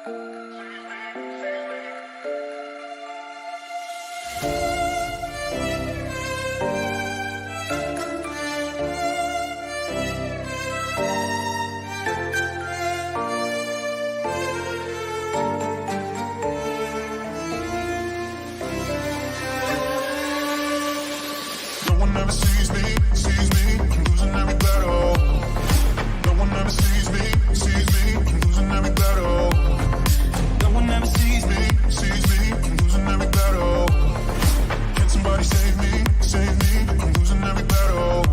No one ever sees me, I'm losing every battle. No one ever sees me, I'm losing every battle. No one ever sees me, I'm losing every battle. Can somebody save me, I'm losing every battle.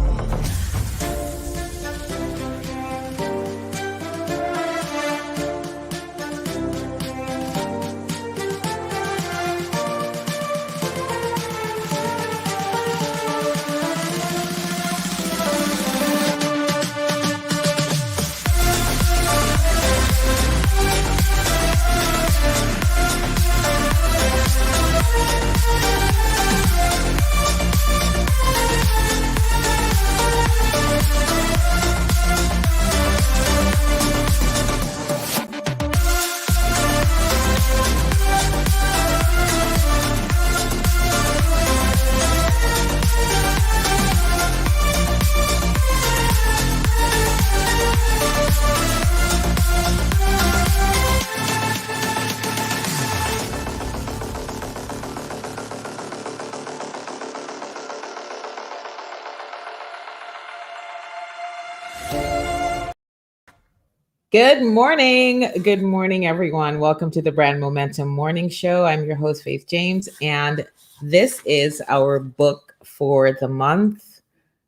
Good morning. Good morning, everyone. Welcome to the Brand Momentum Morning Show. I'm your host, Faith James, and this is our book for the month.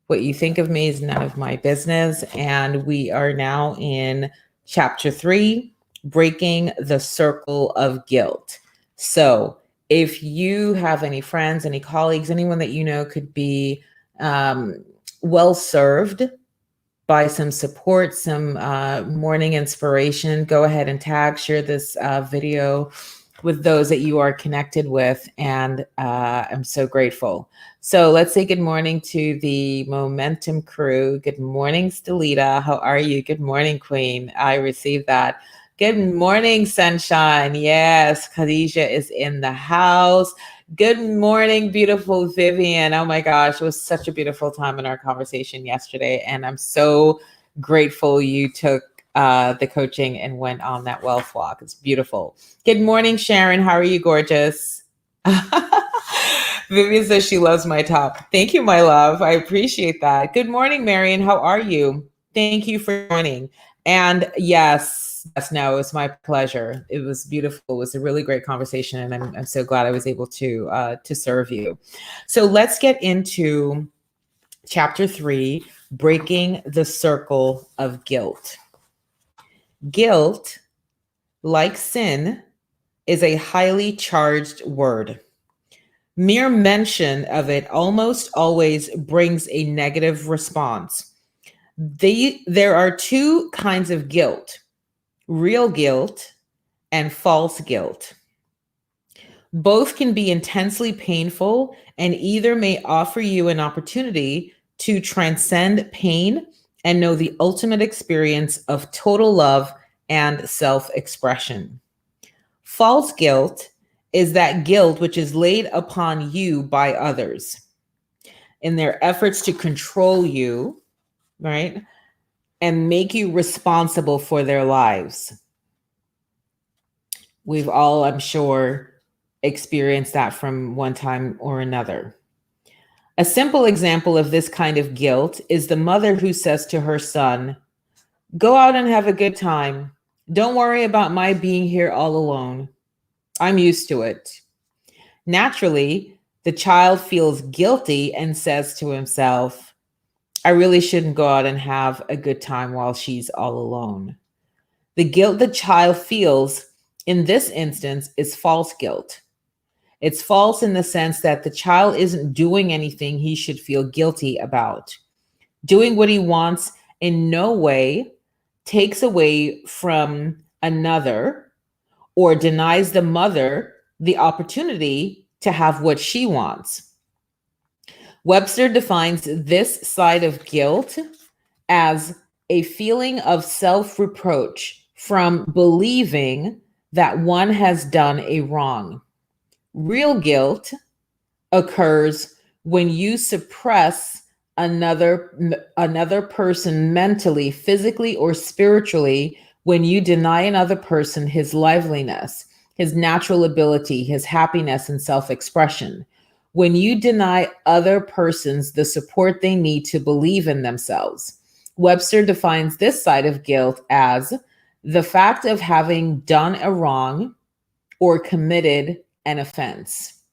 What you think of me is none of my business. And we are now in chapter 3, Breaking the Circle of Guilt. So if you have any friends, any colleagues, anyone that you know could be well served by some support, some morning inspiration, go ahead and share this video with those that you are connected with. And I'm so grateful. So let's say good morning to the Momentum crew. Good morning, Stelita. How are you? Good morning, Queen. I received that. Good morning, Sunshine. Yes, Khadijah is in the house. Good morning, beautiful Vivian. Oh my gosh, it was such a beautiful time in our conversation yesterday. And I'm so grateful you took the coaching and went on that wealth walk. It's beautiful. Good morning, Sharon. How are you, gorgeous? Vivian says she loves my top. Thank you, my love. I appreciate that. Good morning, Marion. How are you? Thank you for joining. And yes, no, it was my pleasure. It was beautiful. It was a really great conversation, and I'm so glad I was able to serve you. So let's get into chapter 3, Breaking the Circle of Guilt. Guilt, like sin, is a highly charged word. Mere mention of it almost always brings a negative response. There are two kinds of guilt: real guilt and false guilt. Both can be intensely painful, and either may offer you an opportunity to transcend pain and know the ultimate experience of total love and self-expression. False guilt is that guilt which is laid upon you by others in their efforts to control you, right? And make you responsible for their lives. We've all, I'm sure, experienced that from one time or another. A simple example of this kind of guilt is the mother who says to her son, "Go out and have a good time. Don't worry about my being here all alone. I'm used to it." Naturally, the child feels guilty and says to himself, "I really shouldn't go out and have a good time while she's all alone." The guilt the child feels in this instance is false guilt. It's false in the sense that the child isn't doing anything he should feel guilty about. Doing what he wants in no way takes away from another or denies the mother the opportunity to have what she wants. Webster defines this side of guilt as a feeling of self-reproach from believing that one has done a wrong. Real guilt occurs when you suppress another person mentally, physically, or spiritually, when you deny another person his liveliness, his natural ability, his happiness, and self-expression. When you deny other persons the support they need to believe in themselves. Webster defines this side of guilt as the fact of having done a wrong or committed an offense.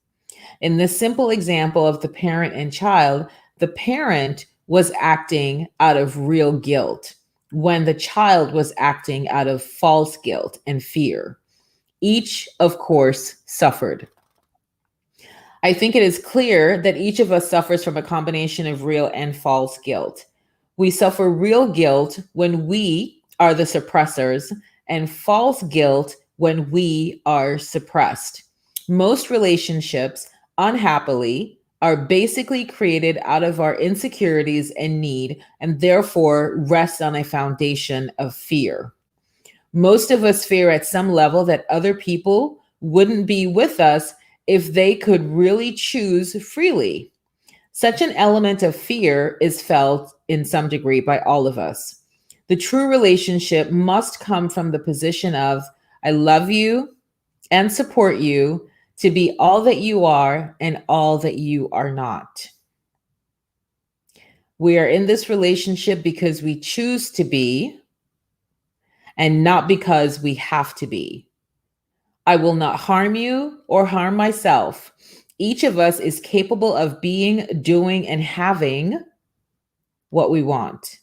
In this simple example of the parent and child, the parent was acting out of real guilt when the child was acting out of false guilt and fear. Each, of course, suffered. I think it is clear that each of us suffers from a combination of real and false guilt. We suffer real guilt when we are the suppressors, and false guilt when we are suppressed. Most relationships, unhappily, are basically created out of our insecurities and need, and therefore rest on a foundation of fear. Most of us fear at some level that other people wouldn't be with us if they could really choose freely. Such an element of fear is felt in some degree by all of us. The true relationship must come from the position of, I love you and support you to be all that you are and all that you are not. We are in this relationship because we choose to be and not because we have to be. I will not harm you or harm myself. Each of us is capable of being, doing, and having what we want.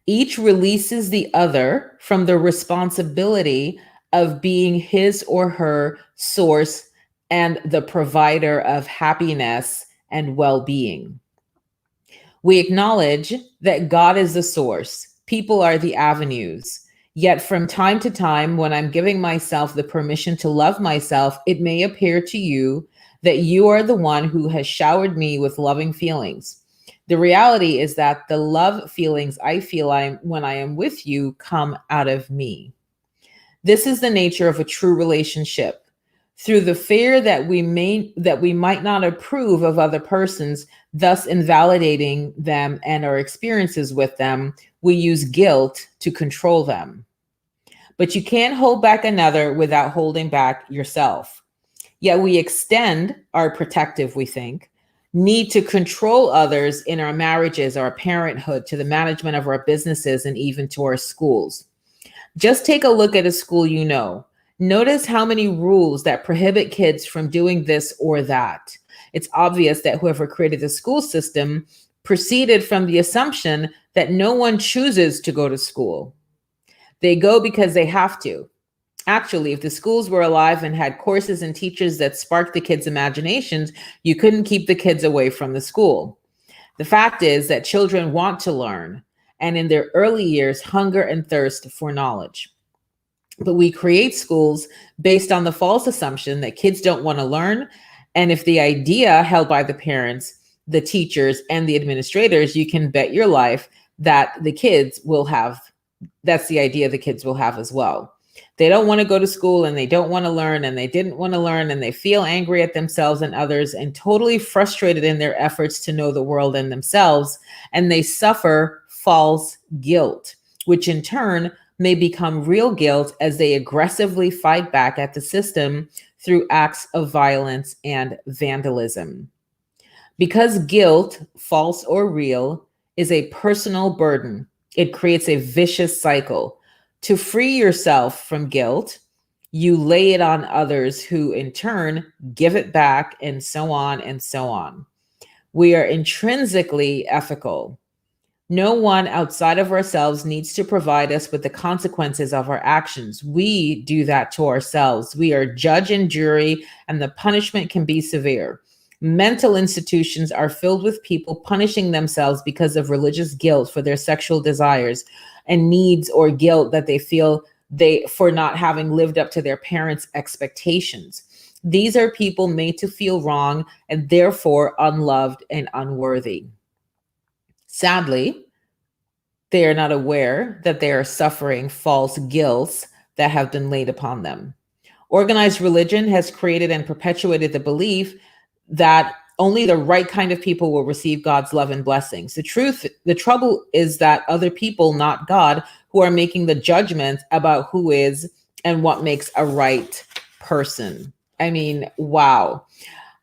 Each releases the other from the responsibility of being his or her source and the provider of happiness and well-being. We acknowledge that God is the source. People are the avenues. Yet from time to time, when I'm giving myself the permission to love myself, it may appear to you that you are the one who has showered me with loving feelings. The reality is that the love feelings I feel when I am with you come out of me. This is the nature of a true relationship. Through the fear that we might not approve of other persons, thus invalidating them and our experiences with them, we use guilt to control them. But you can't hold back another without holding back yourself. Yet we extend our protective, we think, need to control others in our marriages, our parenthood, to the management of our businesses, and even to our schools. Just take a look at a school you know. Notice how many rules that prohibit kids from doing this or that. It's obvious that whoever created the school system proceeded from the assumption that no one chooses to go to school. They go because they have to. Actually, if the schools were alive and had courses and teachers that sparked the kids' imaginations, you couldn't keep the kids away from the school. The fact is that children want to learn, and in their early years, hunger and thirst for knowledge. But we create schools based on the false assumption that kids don't want to learn. And if the idea held by the parents, the teachers, and the administrators, you can bet your life that the kids will have, that's the idea the kids will have as well. They don't want to go to school and they don't want to learn and they didn't want to learn and they feel angry at themselves and others and totally frustrated in their efforts to know the world and themselves. And they suffer false guilt, which in turn may become real guilt as they aggressively fight back at the system through acts of violence and vandalism. Because guilt, false or real, is a personal burden, it creates a vicious cycle. To free yourself from guilt, you lay it on others who in turn give it back, and so on and so on. We are intrinsically ethical. No one outside of ourselves needs to provide us with the consequences of our actions. We do that to ourselves. We are judge and jury, and the punishment can be severe. Mental institutions are filled with people punishing themselves because of religious guilt for their sexual desires and needs, or guilt that they feel for not having lived up to their parents' expectations. These are people made to feel wrong and therefore unloved and unworthy. Sadly, they are not aware that they are suffering false guilt that have been laid upon them. Organized religion has created and perpetuated the belief that only the right kind of people will receive God's love and blessings. The trouble is that other people, not God, who are making the judgments about who is and what makes a right person. I mean, wow.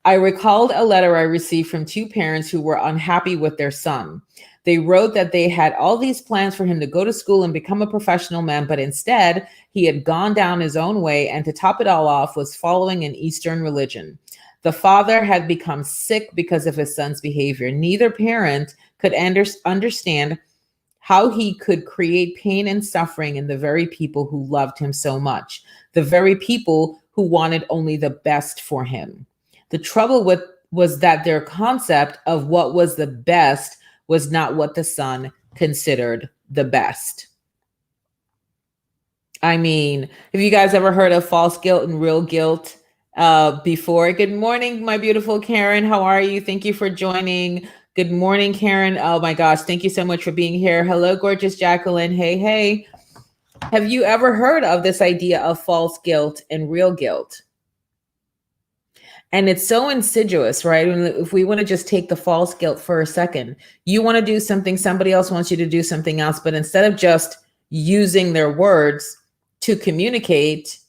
I recalled a letter I received from two parents who were unhappy with their son. They wrote that they had all these plans for him to go to school and become a professional man, but instead he had gone down his own way, and to top it all off, was following an Eastern religion. The father had become sick because of his son's behavior. Neither parent could understand how he could create pain and suffering in the very people who loved him so much, the very people who wanted only the best for him. The trouble was that their concept of what was the best was not what the son considered the best. I mean, have you guys ever heard of false guilt and real guilt before? Good morning, my beautiful Karen. How are you? Thank you for joining. Good morning, Karen. Oh my gosh, thank you so much for being here. Hello, gorgeous Jacqueline. Hey, hey. Have you ever heard of this idea of false guilt and real guilt? And it's so insidious, right? If we want to just take the false guilt for a second, you want to do something, somebody else wants you to do something else, but instead of just using their words to communicate,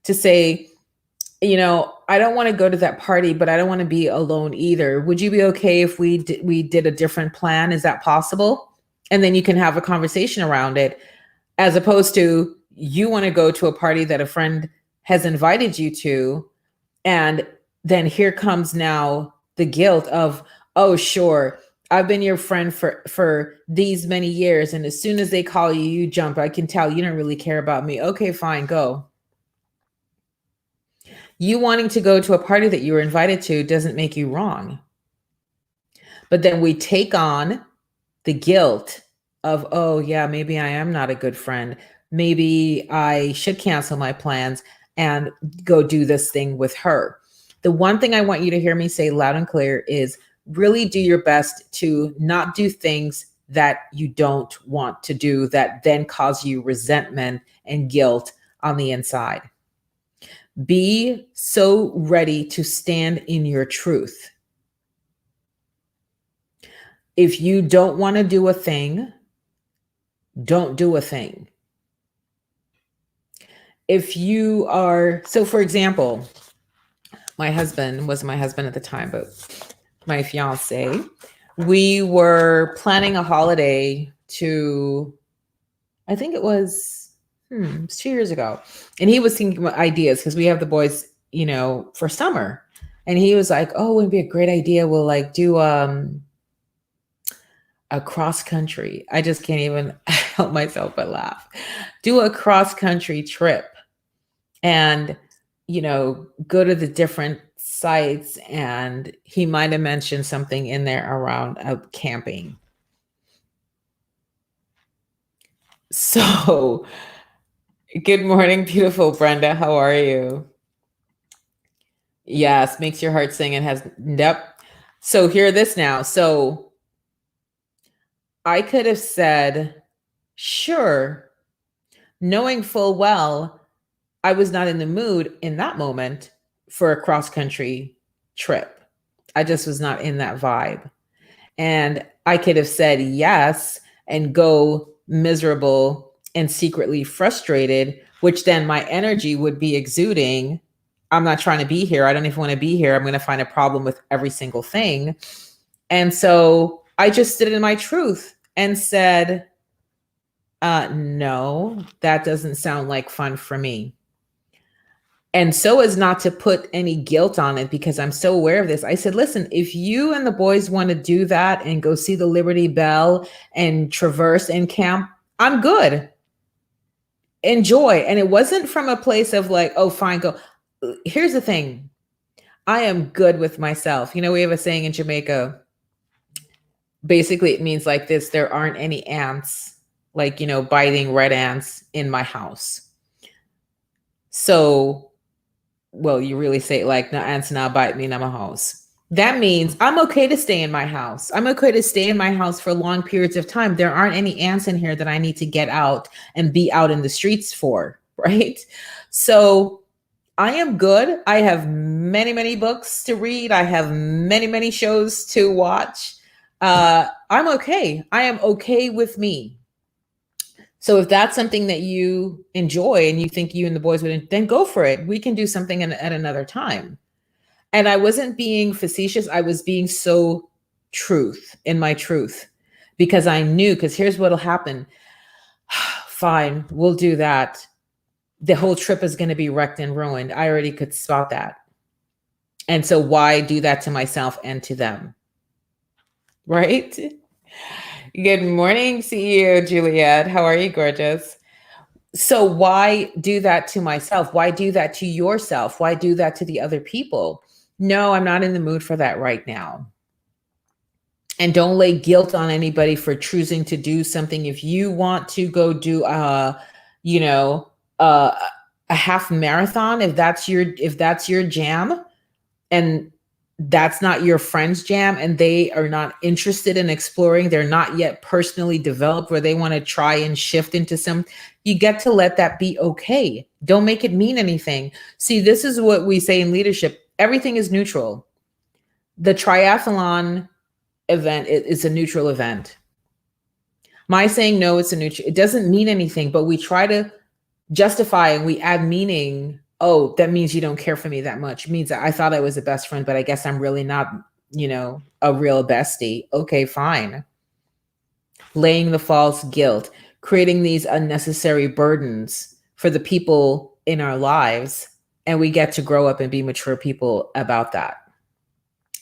to say, you know, I don't want to go to that party, but I don't want to be alone either. Would you be okay if we did a different plan? Is that possible? And then you can have a conversation around it, as opposed to you want to go to a party that a friend has invited you to, and then here comes now the guilt of, oh, sure, I've been your friend for these many years, and as soon as they call you, you jump. I can tell you don't really care about me. Okay, fine, go. You wanting to go to a party that you were invited to doesn't make you wrong. But then we take on the guilt of, oh yeah, maybe I am not a good friend. Maybe I should cancel my plans and go do this thing with her. The one thing I want you to hear me say loud and clear is really do your best to not do things that you don't want to do that then cause you resentment and guilt on the inside. Be so ready to stand in your truth. If you don't want to do a thing, don't do a thing. If you are, so for example, my husband was my husband at the time, but my fiance, we were planning a holiday to, I think it was 2 years ago. And he was thinking about ideas because we have the boys, you know, for summer. And he was like, oh, it would be a great idea. We'll like do a cross country. I just can't even help myself but laugh. Do a cross country trip and, you know, go to the different sites. And he might have mentioned something in there around camping. So, good morning, beautiful Brenda. How are you? Yes, makes your heart sing and has, yep. So hear this now. So I could have said, sure, knowing full well I was not in the mood in that moment for a cross-country trip. I just was not in that vibe. And I could have said yes and go miserable and secretly frustrated, which then my energy would be exuding. I'm not trying to be here. I don't even want to be here. I'm going to find a problem with every single thing. And so I just stood in my truth and said, no, that doesn't sound like fun for me. And so as not to put any guilt on it, because I'm so aware of this, I said, listen, if you and the boys want to do that and go see the Liberty Bell and traverse and camp, I'm good. Enjoy. And it wasn't from a place of like, oh, fine, go. Here's the thing. I am good with myself. You know, we have a saying in Jamaica. Basically, it means like this: there aren't any ants, like, you know, biting red ants in my house. So, well, you really say like, no ants now bite me in my house. That means I'm okay to stay in my house. I'm okay to stay in my house for long periods of time. There aren't any ants in here that I need to get out and be out in the streets for, right? So I am good. I have many, many books to read. I have many, many shows to watch. I'm okay. I am okay with me. So if that's something that you enjoy and you think you and the boys would, then go for it. We can do something at another time. And I wasn't being facetious. I was being so truth in my truth, because I knew, because here's what'll happen. Fine, we'll do that. The whole trip is going to be wrecked and ruined. I already could spot that. And so why do that to myself and to them? Right? Good morning, CEO Juliet. How are you, gorgeous? So why do that to myself? Why do that to yourself? Why do that to the other people? No, I'm not in the mood for that right now. And don't lay guilt on anybody for choosing to do something. If you want to go do you know, a half marathon, if that's your jam, and that's not your friend's jam, and they are not interested in exploring, they're not yet personally developed where they want to try and shift into some, you get to let that be okay. Don't make it mean anything. See, this is what we say in leadership. Everything is neutral. The triathlon event is a neutral event. My saying no, it's a neutral, it doesn't mean anything, but we try to justify and we add meaning. Oh, that means you don't care for me that much. It means that I thought I was a best friend, but I guess I'm really not, a real bestie. Okay, fine. Laying the false guilt, creating these unnecessary burdens for the people in our lives. And we get to grow up and be mature people about that.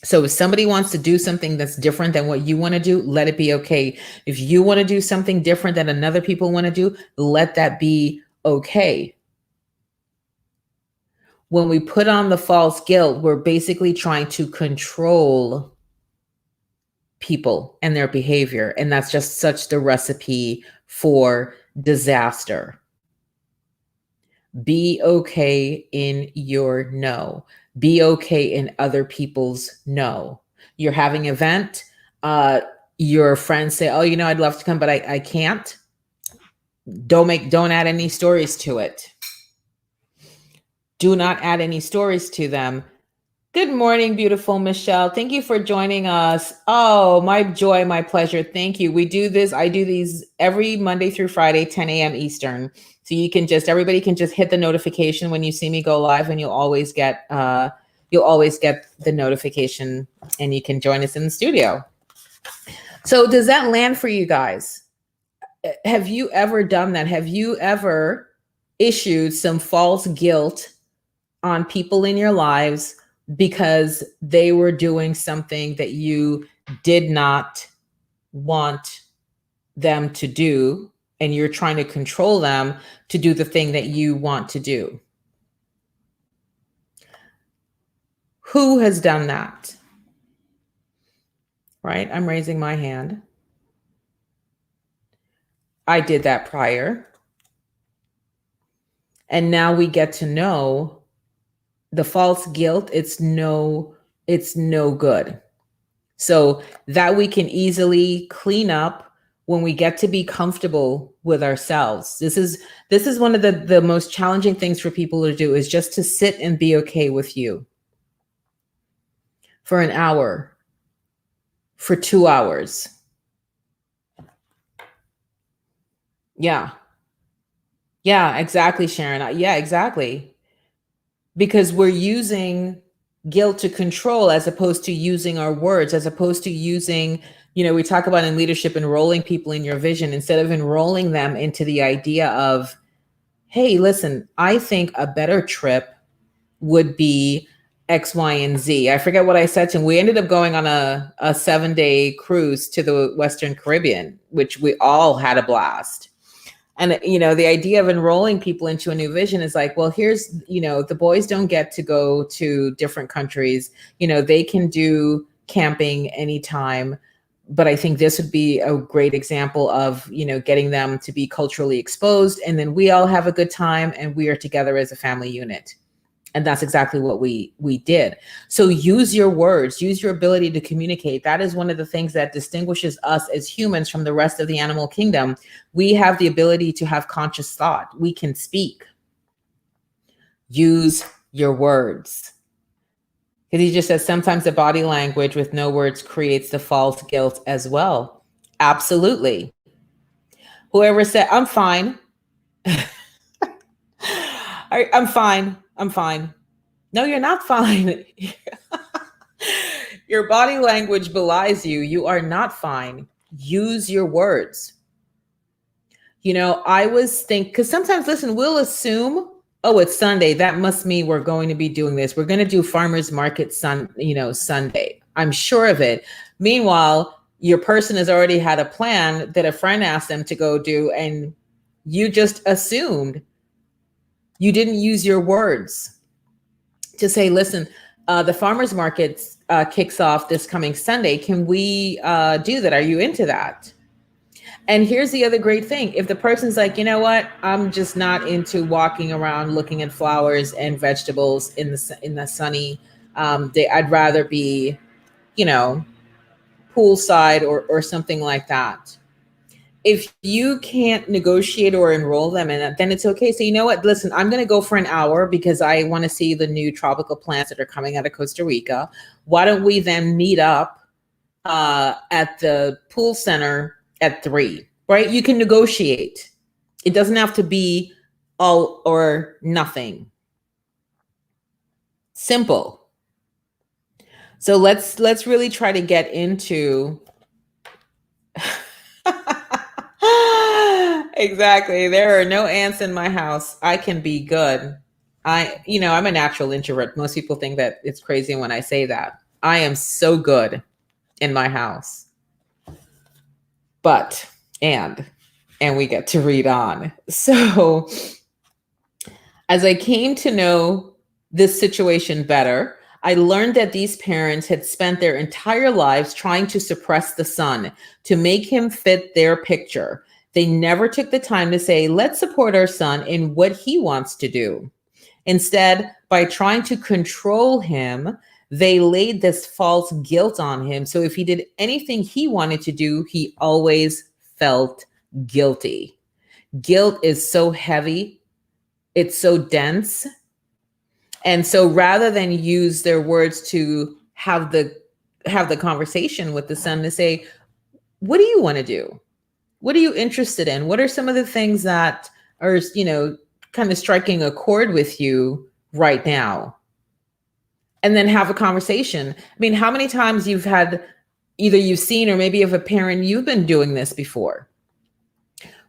So if somebody wants to do something that's different than what you want to do, let it be okay. If you want to do something different than another people want to do, let that be okay. When we put on the false guilt, we're basically trying to control people and their behavior. And that's just such the recipe for disaster. Be okay in your no. Be okay in other people's no. You're having an event. Your friends say, oh, I'd love to come, but I can't. Don't add any stories to it. Do not add any stories to them. Good morning, beautiful Michelle. Thank you for joining us. Oh, my joy, my pleasure. Thank you. We do this. I do these every Monday through Friday, 10 a.m. Eastern. So everybody can just hit the notification when you see me go live, and you'll always get the notification, and you can join us in the studio. So does that land for you guys? Have you ever done that? Have you ever issued some false guilt on people in your lives because they were doing something that you did not want them to do, and you're trying to control them to do the thing that you want to do? Who has done that? Right? I'm raising my hand. I did that prior. And now we get to know the false guilt. It's no good. So that we can easily clean up when we get to be comfortable with ourselves. This is one of the most challenging things for people to do, is just to sit and be okay with you for an hour, for 2 hours. Yeah, exactly, Sharon. Yeah, exactly. Because we're using guilt to control, as opposed to using our words, as opposed to using, we talk about in leadership, enrolling people in your vision, instead of enrolling them into the idea of, hey, listen, I think a better trip would be X, Y, and Z. I forget what I said to him. We ended up going on a 7-day cruise to the Western Caribbean, which we all had a blast. And, the idea of enrolling people into a new vision is like, well, here's, the boys don't get to go to different countries. They can do camping anytime. But I think this would be a great example of, getting them to be culturally exposed. And then we all have a good time, and we are together as a family unit. And that's exactly what we did. So use your words, use your ability to communicate. That is one of the things that distinguishes us as humans from the rest of the animal kingdom. We have the ability to have conscious thought. We can speak. use your words. Because he just says sometimes the body language with no words creates the false guilt as well. Absolutely. Whoever said, I'm fine. I'm fine. I'm fine. No, you're not fine. Your body language belies you. You are not fine. Use your words. I was thinking, because sometimes, listen, we'll assume, oh, it's Sunday. That must mean we're going to be doing this. We're going to do farmers market Sunday. I'm sure of it. Meanwhile, your person has already had a plan that a friend asked them to go do, and you just assumed. You didn't use your words to say, listen, the farmers market kicks off this coming Sunday. Can we do that? Are you into that? And here's the other great thing. If the person's like, you know what, I'm just not into walking around looking at flowers and vegetables in the sunny day, I'd rather be, poolside or something like that. If you can't negotiate or enroll them in it, then it's okay. So you know what? Listen, I'm going to go for an hour because I want to see the new tropical plants that are coming out of Costa Rica. Why don't we then meet up at the pool center at 3, right? You can negotiate. It doesn't have to be all or nothing. Simple. So let's really try to get into Exactly. There are no ants in my house. I can be good. I'm a natural introvert. Most people think that it's crazy when I say that. I am so good in my house. And we get to read on. So as I came to know this situation better, I learned that these parents had spent their entire lives trying to suppress the son, to make him fit their picture. They never took the time to say, let's support our son in what he wants to do. Instead, by trying to control him, they laid this false guilt on him. So if he did anything he wanted to do, he always felt guilty. Guilt is so heavy. It's so dense. And so rather than use their words to have the conversation with the son to say, what do you want to do? What are you interested in? What are some of the things that are, kind of striking a chord with you right now? And then have a conversation. I mean, how many times you've seen, or maybe if a parent, you've been doing this before,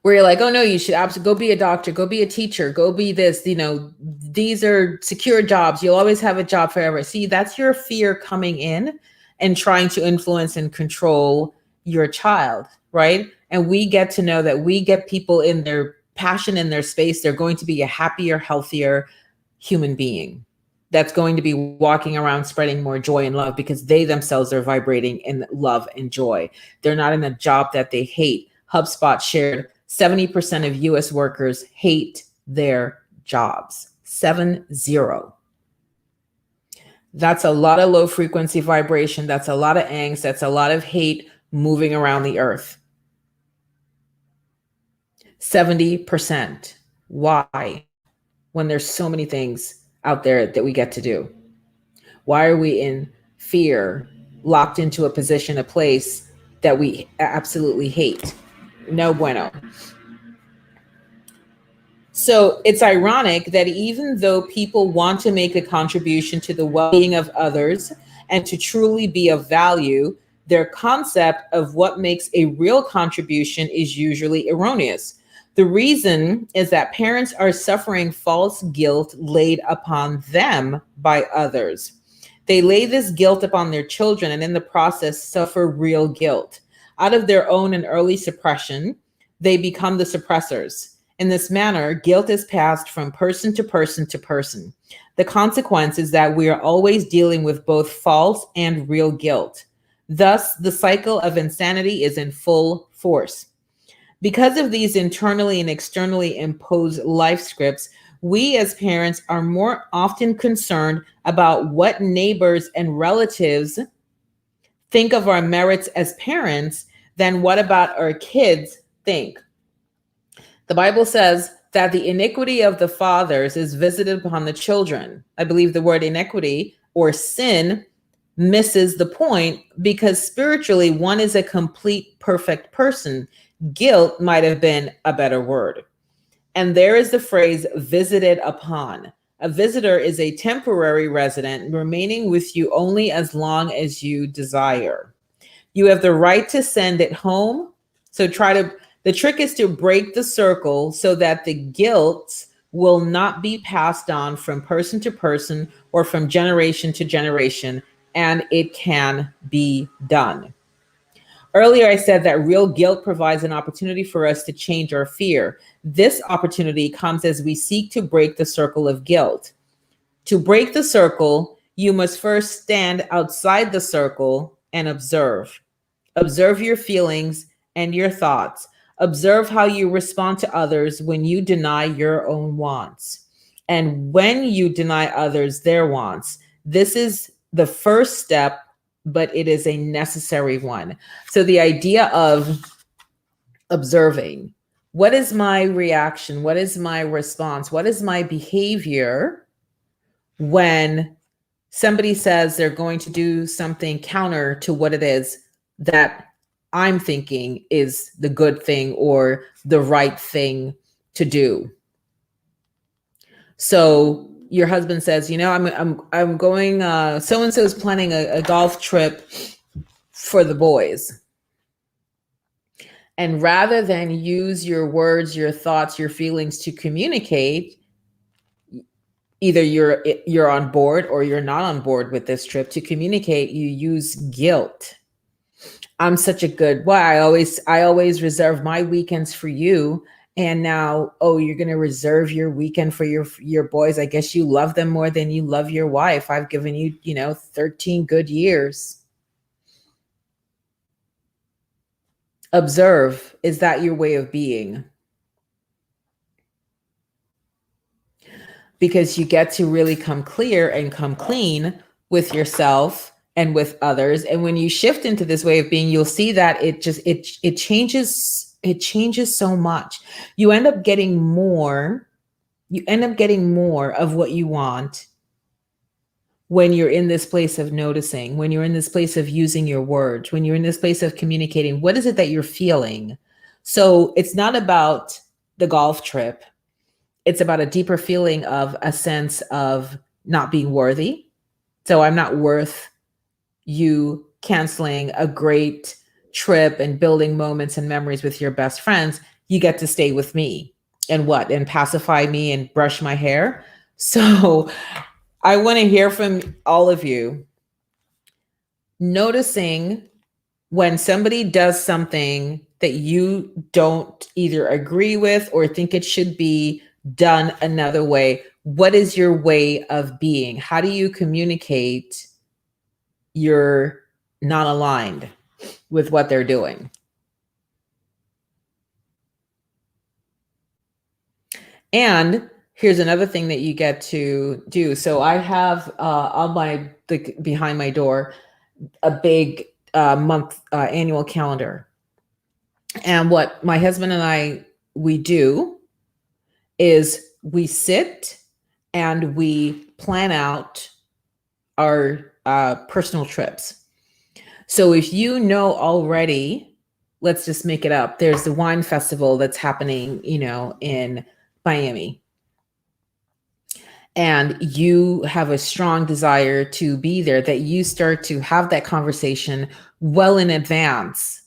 where you're like, oh no, you should absolutely go be a doctor, go be a teacher, go be this, these are secure jobs. You'll always have a job forever. See, that's your fear coming in and trying to influence and control your child, right? And we get to know that we get people in their passion, in their space, they're going to be a happier, healthier human being that's going to be walking around spreading more joy and love because they themselves are vibrating in love and joy. They're not in a job that they hate. HubSpot shared 70% of US workers hate their jobs. 70. That's a lot of low frequency vibration. That's a lot of angst. That's a lot of hate moving around the earth. 70%. Why? When there's so many things out there that we get to do. Why are we in fear, locked into a position, a place that we absolutely hate? No bueno. So it's ironic that even though people want to make a contribution to the well-being of others and to truly be of value, their concept of what makes a real contribution is usually erroneous. The reason is that parents are suffering false guilt laid upon them by others. They lay this guilt upon their children and in the process suffer real guilt. Out of their own and early suppression, they become the suppressors. In this manner, guilt is passed from person to person to person. The consequence is that we are always dealing with both false and real guilt. Thus, the cycle of insanity is in full force. Because of these internally and externally imposed life scripts, we as parents are more often concerned about what neighbors and relatives think of our merits as parents than what about our kids think. The Bible says, that the iniquity of the fathers is visited upon the children. I believe the word iniquity or sin misses the point because spiritually, one is a complete, perfect person. Guilt might have been a better word. And there is the phrase visited upon. A visitor is a temporary resident remaining with you only as long as you desire. You have the right to send it home. So the trick is to break the circle so that the guilt will not be passed on from person to person or from generation to generation, and it can be done. Earlier, I said that real guilt provides an opportunity for us to change our fear. This opportunity comes as we seek to break the circle of guilt. To break the circle, you must first stand outside the circle and observe. Observe your feelings and your thoughts. Observe how you respond to others when you deny your own wants. And when you deny others their wants, this is the first step, but it is a necessary one. So the idea of observing, what is my reaction? What is my response? What is my behavior when somebody says they're going to do something counter to what it is that I'm thinking is the good thing or the right thing to do? So your husband says, I'm going, so-and-so is planning a golf trip for the boys. And rather than use your words, your thoughts, your feelings to communicate, either you're on board or you're not on board with this trip, to communicate, you use guilt. I'm such a good, I always reserve my weekends for you. And now, you're going to reserve your weekend for your boys. I guess you love them more than you love your wife. I've given you, 13 good years. Observe, is that your way of being? Because you get to really come clear and come clean with yourself and with others. And when you shift into this way of being, you'll see that it changes so much. You end up getting more of what you want when you're in this place of noticing, when you're in this place of using your words, when you're in this place of communicating. What is it that you're feeling? So it's not about the golf trip. It's about a deeper feeling of a sense of not being worthy. So I'm not worth you canceling a great trip and building moments and memories with your best friends. You get to stay with me and pacify me and brush my hair. So I want to hear from all of you, noticing when somebody does something that you don't either agree with or think it should be done another way. What is your way of being? How do you communicate you're not aligned with what they're doing? And here's another thing that you get to do. So I have behind my door a big month annual calendar. And what my husband and we do is we sit and we plan out our personal trips. So if you know already, let's just make it up, there's the wine festival that's happening, in Miami. And you have a strong desire to be there, that you start to have that conversation well in advance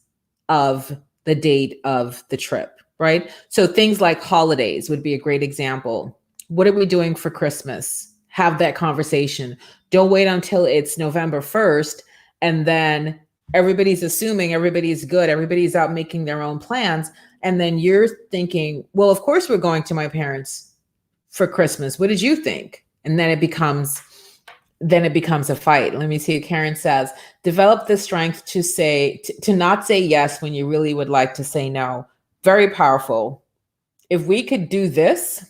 of the date of the trip, right? So things like holidays would be a great example. What are we doing for Christmas? Have that conversation. Don't wait until it's November 1st and then everybody's assuming everybody's good. Everybody's out making their own plans. And then you're thinking, well, of course we're going to my parents for Christmas. What did you think? And then it becomes a fight. Let me see what Karen says. Develop the strength to not say yes when you really would like to say no. Very powerful. If we could do this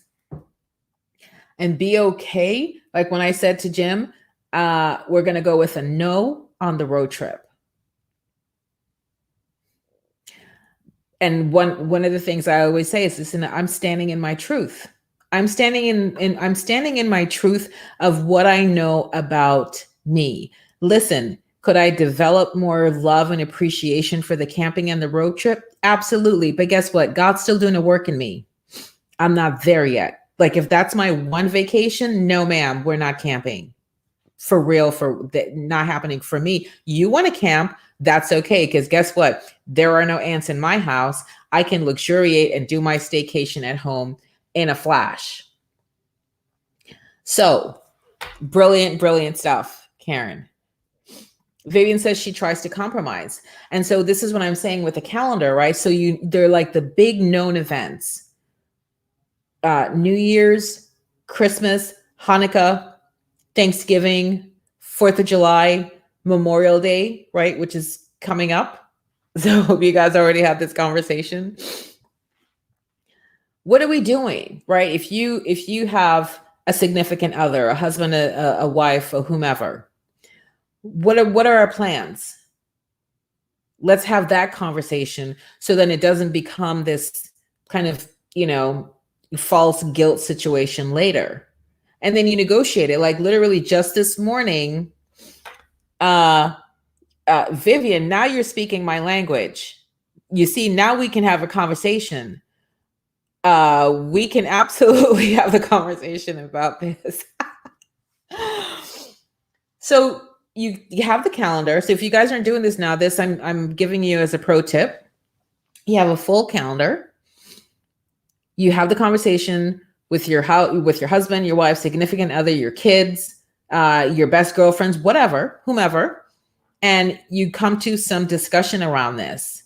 and be okay, like when I said to Jim, we're going to go with a no on the road trip. And one of the things I always say is, listen, I'm standing in my truth. I'm standing I'm standing in my truth of what I know about me. Listen, could I develop more love and appreciation for the camping and the road trip? Absolutely. But guess what? God's still doing the work in me. I'm not there yet. Like if that's my one vacation, no, ma'am, we're not camping. For real, for that not happening for me. You want to camp, that's okay. Because guess what? There are no ants in my house. I can luxuriate and do my staycation at home in a flash. So brilliant, brilliant stuff, Karen. Vivian says she tries to compromise. And so this is what I'm saying with the calendar, right? So they're like the big known events. New Year's, Christmas, Hanukkah, Thanksgiving, 4th of July, Memorial Day, right? Which is coming up. So hope you guys already had this conversation. What are we doing, right? If you have a significant other, a husband, a wife, or whomever, what are our plans? Let's have that conversation so then it doesn't become this kind of, false guilt situation later. And then you negotiate it. Like literally just this morning, Vivian, now you're speaking my language. You see, now we can have a conversation. We can absolutely have a conversation about this. So you have the calendar. So if you guys aren't doing this now, this I'm giving you as a pro tip. You have a full calendar. You have the conversation with your husband, your wife, significant other, your kids, your best girlfriends, whatever, whomever, and you come to some discussion around this.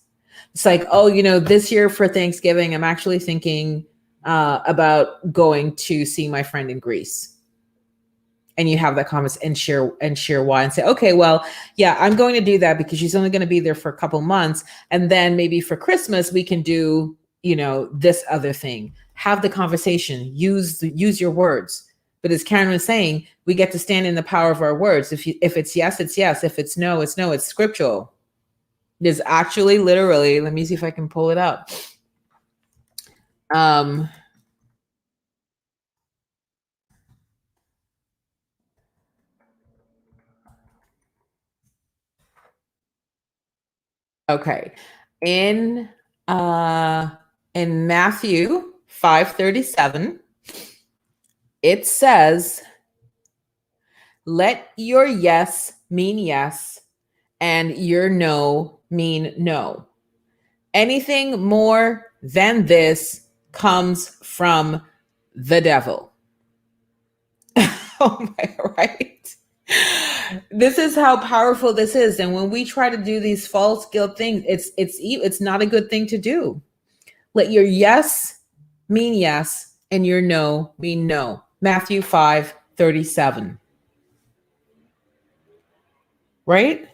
It's like, oh, this year for Thanksgiving, I'm actually thinking about going to see my friend in Greece. And you have that conversation and share why and say, okay, well, yeah, I'm going to do that because she's only going to be there for a couple months. And then maybe for Christmas, we can do, this other thing. Have the conversation, use your words. But as Karen was saying, we get to stand in the power of our words. If it's yes, it's yes. If it's no, it's no. It's scriptural. There's actually literally, let me see if I can pull it up. Okay. In Matthew 5:37, it says, let your yes mean yes and your no mean no. Anything more than this comes from the devil. Oh my, right? This is how powerful this is. And when we try to do these false guilt things, it's not a good thing to do. Let your yes mean yes and your no mean no. Matthew 5:37. Right?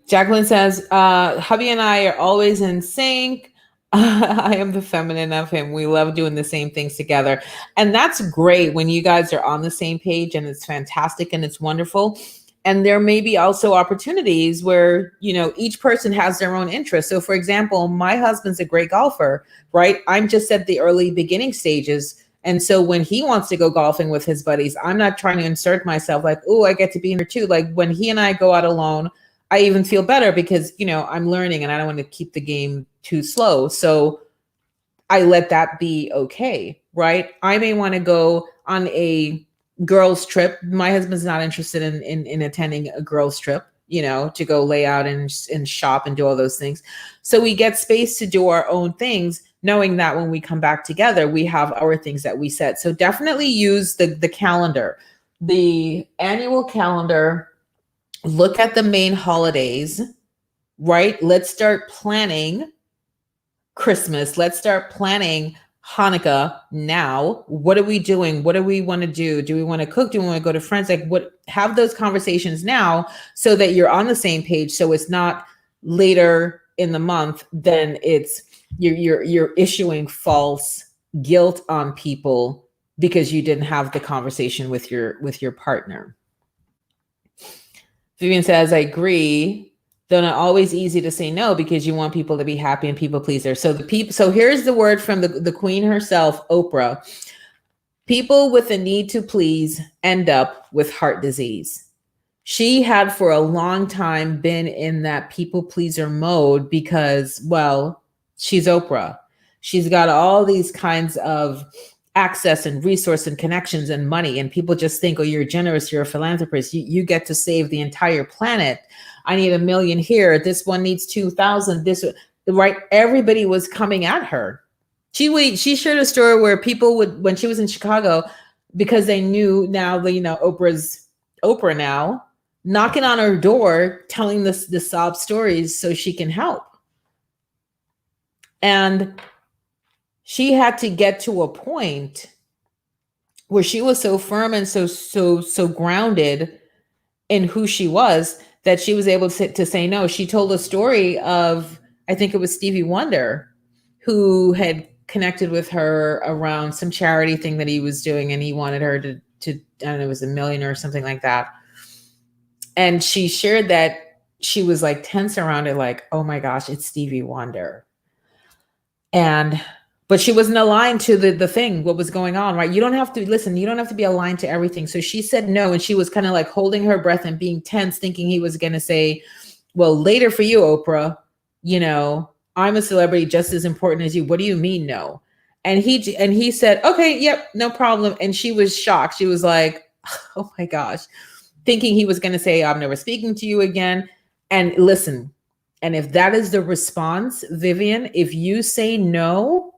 Jacqueline says, hubby and I are always in sync. I am the feminine of him. We love doing the same things together. And that's great when you guys are on the same page, and it's fantastic and it's wonderful. And there may be also opportunities where, each person has their own interests. So for example, my husband's a great golfer, right? I'm just at the early beginning stages. And so when he wants to go golfing with his buddies, I'm not trying to insert myself like, oh, I get to be in there too. Like when he and I go out alone, I even feel better because, I'm learning and I don't want to keep the game too slow. So I let that be okay, right? I may want to go on a girls trip. My husband's not interested in attending a girls trip, to go lay out and shop and do all those things. So we get space to do our own things, knowing that when we come back together, we have our things that we set. So definitely use the calendar, the annual calendar. Look at the main holidays, right? Let's start planning Christmas. Let's start planning Hanukkah now. What are we doing? What do we want to do? Do we want to cook? Do we want to go to friends? Like have those conversations now so that you're on the same page. So it's not later in the month, then it's you're issuing false guilt on people because you didn't have the conversation with your partner. Vivian says, I agree Though not always easy to say no because you want people to be happy and people pleaser. So here's the word from the queen herself, Oprah. People with a need to please end up with heart disease. She had for a long time been in that people pleaser mode because, well, she's Oprah. She's got all these kinds of access and resource and connections and money. And people just think, oh, you're generous, you're a philanthropist, you get to save the entire planet. I need $1 million here. This one needs 2,000. This, right? Everybody was coming at her. She shared a story where people would, when she was in Chicago, because they knew now that, Oprah's Oprah now, knocking on her door, telling the sob stories so she can help. And she had to get to a point where she was so firm and so grounded in who she was that she was able to say no. She told a story of, I think it was Stevie Wonder, who had connected with her around some charity thing that he was doing, and he wanted her to I don't know, it was $1 million or something like that. And she shared that she was like tense around it, like, oh my gosh, it's Stevie Wonder. But she wasn't aligned to the thing, what was going on, right? You don't have to be aligned to everything. So she said no, and she was kind of like holding her breath and being tense, thinking he was going to say, well, later for you, Oprah, I'm a celebrity just as important as you. What do you mean no? And he said, okay, yep, no problem. And she was shocked. She was like, oh my gosh, thinking he was going to say, I'm never speaking to you again. And listen, and if that is the response, Vivian, if you say no,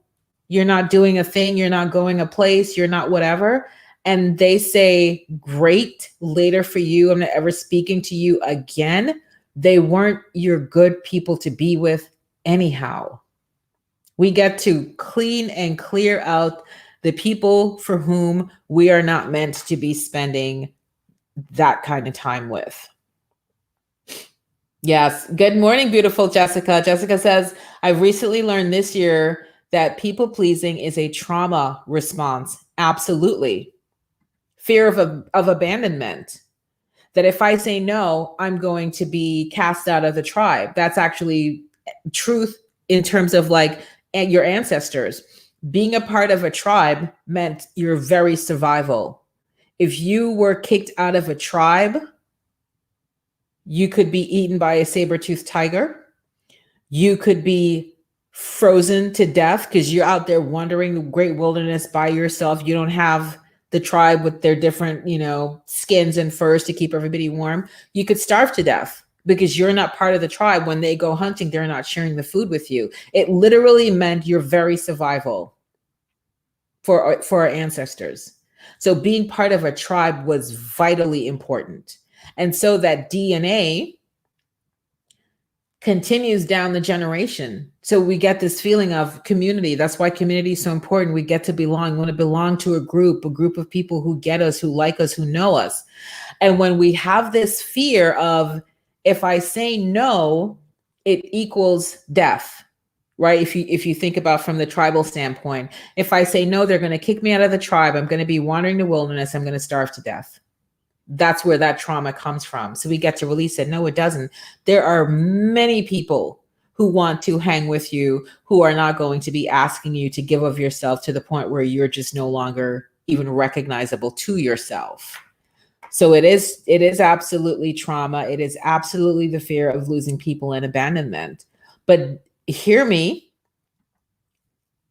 you're not doing a thing, you're not going a place, you're not whatever, and they say, great, later for you, I'm not ever speaking to you again, they weren't your good people to be with anyhow. We get to clean and clear out the people for whom we are not meant to be spending that kind of time with. Yes. Good morning, beautiful Jessica. Jessica says, I've recently learned this year that people pleasing is a trauma response. Absolutely. Fear of abandonment. That if I say no, I'm going to be cast out of the tribe. That's actually truth in terms of like your ancestors. Being a part of a tribe meant your very survival. If you were kicked out of a tribe, you could be eaten by a saber-toothed tiger. You could be frozen to death because you're out there wandering the great wilderness by yourself. You don't have the tribe with their different, skins and furs to keep everybody warm. You could starve to death because you're not part of the tribe. When they go hunting, they're not sharing the food with you. It literally meant your very survival for our ancestors. So being part of a tribe was vitally important. And so that DNA continues down the generation. So we get this feeling of community. That's why community is so important. We get to belong. We want to belong to a group of people who get us, who like us, who know us. And when we have this fear of, if I say no, it equals death, right? If you think about from the tribal standpoint, if I say no, they're going to kick me out of the tribe. I'm going to be wandering the wilderness. I'm going to starve to death. That's where that trauma comes from. So we get to release it. No, it doesn't. There are many people who want to hang with you, who are not going to be asking you to give of yourself to the point where you're just no longer even recognizable to yourself. So it is absolutely trauma. It is absolutely the fear of losing people and abandonment. But hear me,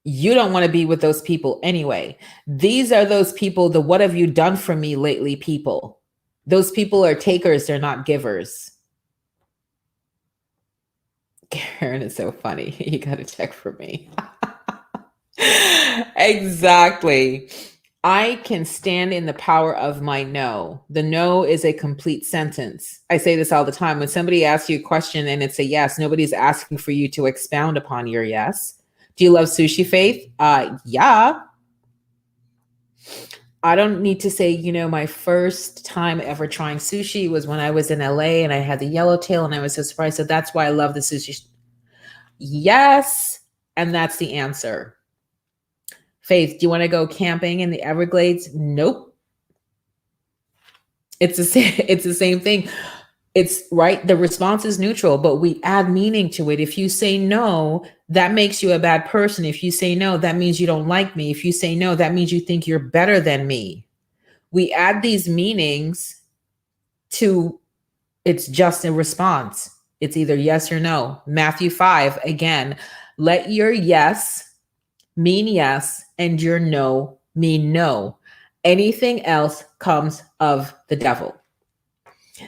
you don't want to be with those people anyway. These are those people, the what have you done for me lately people. Those people are takers, they're not givers. Karen is so funny. You got to check for me. Exactly. I can stand in the power of my no. The no is a complete sentence. I say this all the time. When somebody asks you a question and it's a yes, nobody's asking for you to expound upon your yes. Do you love sushi, Faith? Yeah. I don't need to say, my first time ever trying sushi was when I was in LA and I had the yellowtail and I was so surprised. So that's why I love the sushi. Yes. And that's the answer. Faith, do you want to go camping in the Everglades? Nope. It's the same thing. It's right. The response is neutral, but we add meaning to it. If you say no, that makes you a bad person. If you say no, that means you don't like me. If you say no, that means you think you're better than me. We add these meanings to it's just a response. It's either yes or no. Matthew 5, again, let your yes mean yes and your no mean no. Anything else comes of the devil.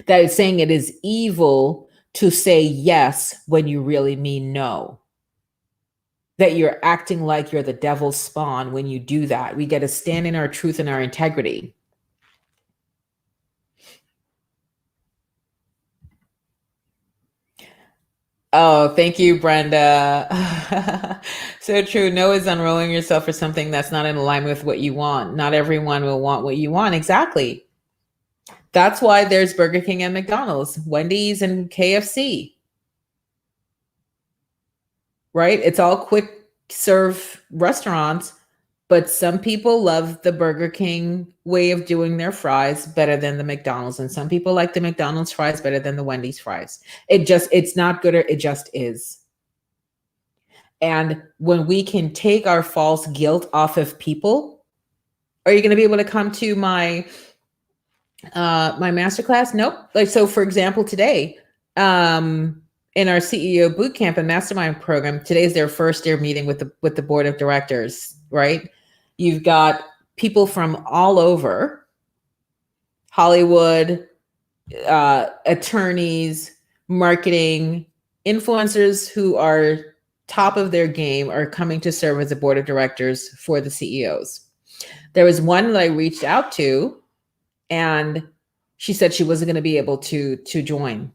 That is saying it is evil to say yes when you really mean no. That you're acting like you're the devil's spawn when you do that. We got to stand in our truth and our integrity. Oh, thank you, Brenda. So true. No is unrolling yourself for something that's not in alignment with what you want. Not everyone will want what you want. Exactly. That's why there's Burger King and McDonald's, Wendy's and KFC. Right? It's all quick serve restaurants, but some people love the Burger King way of doing their fries better than the McDonald's, and some people like the McDonald's fries better than the Wendy's fries. It's not good, or it just is. And when we can take our false guilt off of people, are you going to be able to come to my my masterclass? Nope. Like, so for example, today, in our CEO bootcamp and mastermind program, today's their first year meeting with the board of directors, right? You've got people from all over Hollywood, attorneys, marketing, influencers who are top of their game are coming to serve as a board of directors for the CEOs. There was one that I reached out to, and she said she wasn't going to be able to join.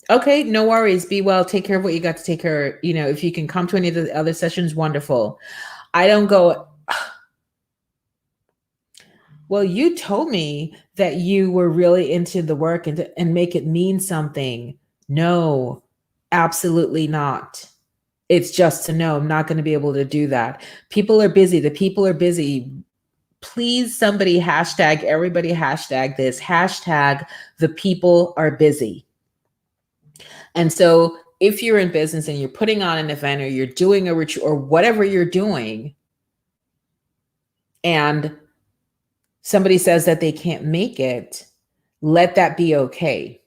Okay, no worries. Be well. Take care of what you got to take care of. You know, if you can come to any of the other sessions, wonderful. I don't go, well, you told me that you were really into the work and make it mean something. No, absolutely not. It's just a no. I'm not going to be able to do that. People are busy. The people are busy. Please, somebody hashtag, everybody hashtag this, hashtag the people are busy. And so if you're in business and you're putting on an event or you're doing a retreat or whatever you're doing, and somebody says that they can't make it, let that be okay.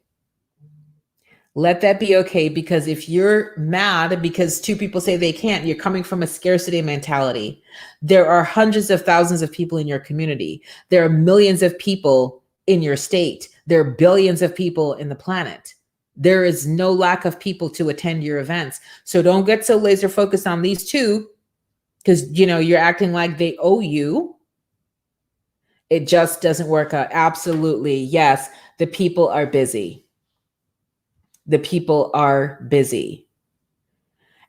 Let that be okay, because if you're mad because two people say they can't, you're coming from a scarcity mentality. There are hundreds of thousands of people in your community. There are millions of people in your state. There are billions of people in the planet. There is no lack of people to attend your events. So don't get so laser focused on these two, because you're acting like they owe you. It just doesn't work out. Absolutely. Yes, the people are busy. The people are busy.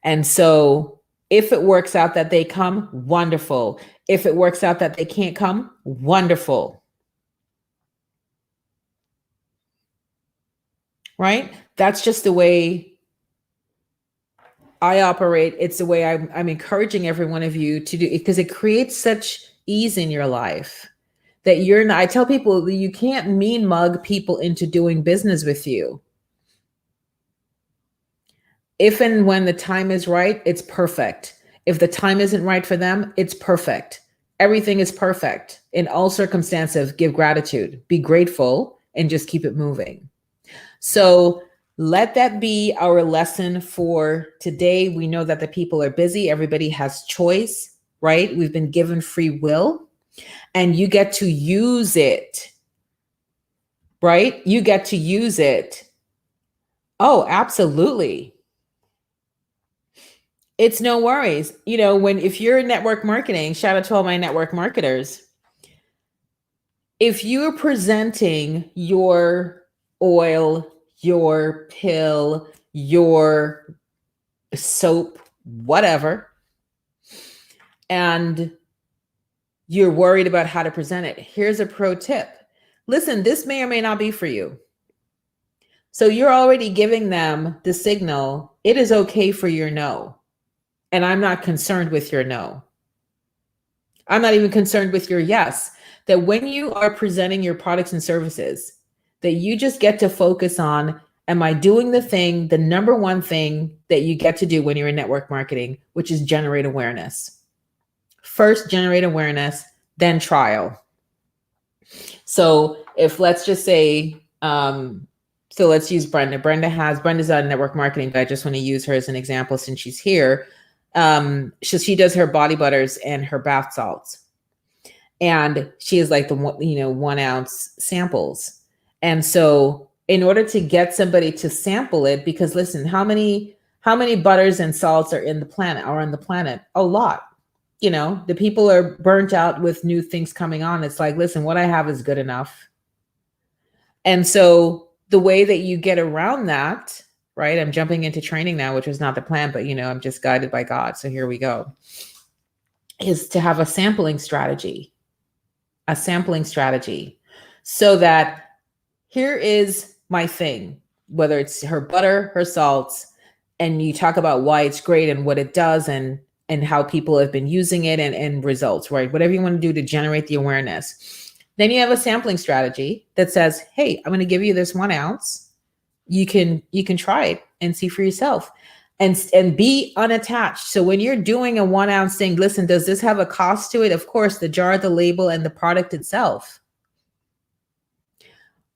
And so if it works out that they come, wonderful. If it works out that they can't come, wonderful. Right? That's just the way I operate. It's the way I'm encouraging every one of you to do it, because it creates such ease in your life that you're not. I tell people you can't mean mug people into doing business with you. If and when the time is right, it's perfect. If the time isn't right for them, it's perfect. Everything is perfect. In all circumstances, give gratitude, be grateful, and just keep it moving. So let that be our lesson for today. We know that the people are busy. Everybody has choice, right? We've been given free will, and you get to use it, right? You get to use it. Oh, absolutely. It's no worries. If you're in network marketing, shout out to all my network marketers. If you're presenting your oil, your pill, your soap, whatever, and you're worried about how to present it, here's a pro tip. Listen, this may or may not be for you. So you're already giving them the signal, it is okay for your no. And I'm not concerned with your no. I'm not even concerned with your yes. That when you are presenting your products and services, that you just get to focus on, am I doing the thing, the number one thing that you get to do when you're in network marketing, which is generate awareness. First, generate awareness, then trial. So if let's just say, so let's use Brenda. Brenda's on network marketing, but I just want to use her as an example since she's here. She does her body butters and her bath salts. And she is like the 1 ounce samples. And so in order to get somebody to sample it, because listen, how many butters and salts are on the planet? A lot. The people are burnt out with new things coming on. It's like, listen, what I have is good enough. And so the way that you get around that, right? I'm jumping into training now, which was not the plan, but I'm just guided by God. So here we go, is to have a sampling strategy. So that here is my thing, whether it's her butter, her salts, and you talk about why it's great and what it does and how people have been using it and results, right? Whatever you want to do to generate the awareness. Then you have a sampling strategy that says, hey, I'm going to give you this 1 ounce. You can try it and see for yourself and be unattached. So when you're doing a 1 ounce thing, listen, does this have a cost to it? Of course, the jar, the label, and the product itself.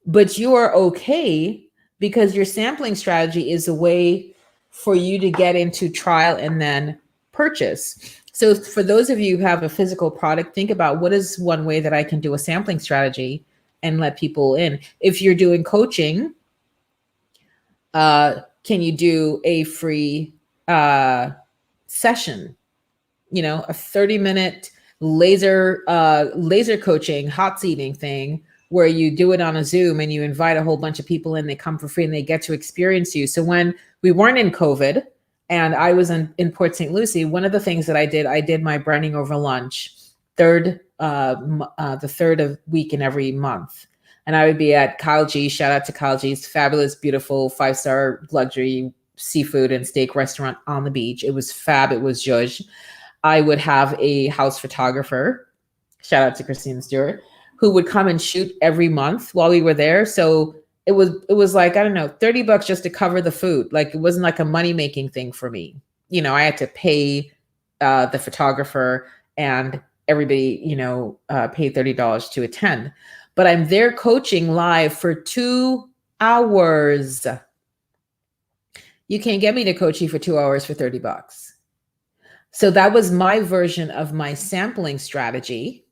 But you are okay because your sampling strategy is a way for you to get into trial and then purchase. So for those of you who have a physical product, think about what is one way that I can do a sampling strategy and let people in. If you're doing coaching, can you do a free session? A 30-minute laser coaching, hot seating thing where you do it on a Zoom and you invite a whole bunch of people in, they come for free and they get to experience you. So when we weren't in COVID and I was in Port St. Lucie, one of the things that I did my branding over lunch, the third of week in every month. And I would be at Kyle G, shout out to Kyle G's fabulous, beautiful 5-star luxury seafood and steak restaurant on the beach. It was fab. It was zhuzh. I would have a house photographer, shout out to Christine Stewart, who would come and shoot every month while we were there. So it was like, I don't know, $30 just to cover the food. Like it wasn't like a money-making thing for me. I had to pay the photographer and everybody, paid $30 to attend. But I'm there coaching live for 2 hours. You can't get me to coach you for 2 hours for $30. So that was my version of my sampling strategy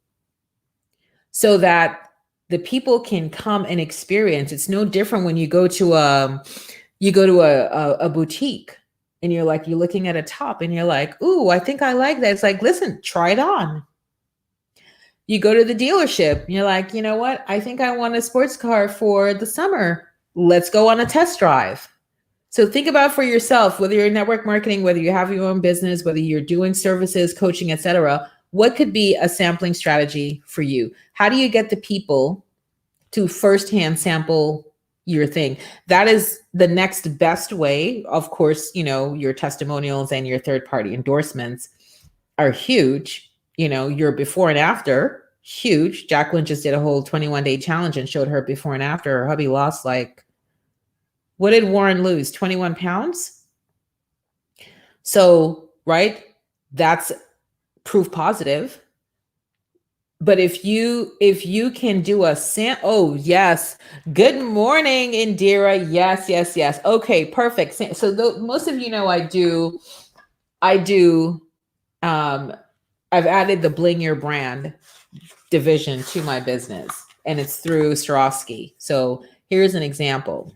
so that the people can come and experience. It's no different when you go to a boutique and you're looking at a top and you're like, ooh, I think I like that. It's like, listen, try it on. You go to the dealership and you're like, you know what? I think I want a sports car for the summer. Let's go on a test drive. So think about for yourself, whether you're in network marketing, whether you have your own business, whether you're doing services, coaching, etc. What could be a sampling strategy for you? How do you get the people to firsthand sample your thing? That is the next best way. Of course, your testimonials and your third-party endorsements are huge. Your before and after, huge. Jacqueline just did a whole 21-day challenge and showed her before and after. Her hubby lost what did Warren lose? 21 pounds? So, right, that's proof positive. But if you can do a oh yes, good morning, Indira. Yes. Okay, perfect. So most of you know I do. I've added the Bling Your Brand division to my business, and it's through Swarovski. So here's an example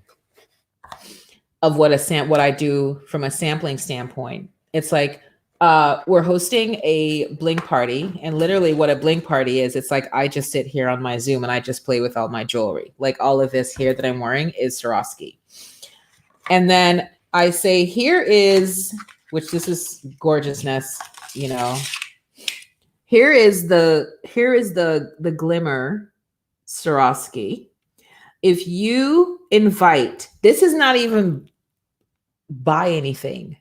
of what I do from a sampling standpoint. It's like we're hosting a bling party, and literally what a bling party is, it's like I just sit here on my Zoom and I just play with all my jewelry. Like all of this here that I'm wearing is Swarovski. And then I say, here is, which this is gorgeousness, Here is the glimmer Swarovski. If you invite, this is not even buy anything.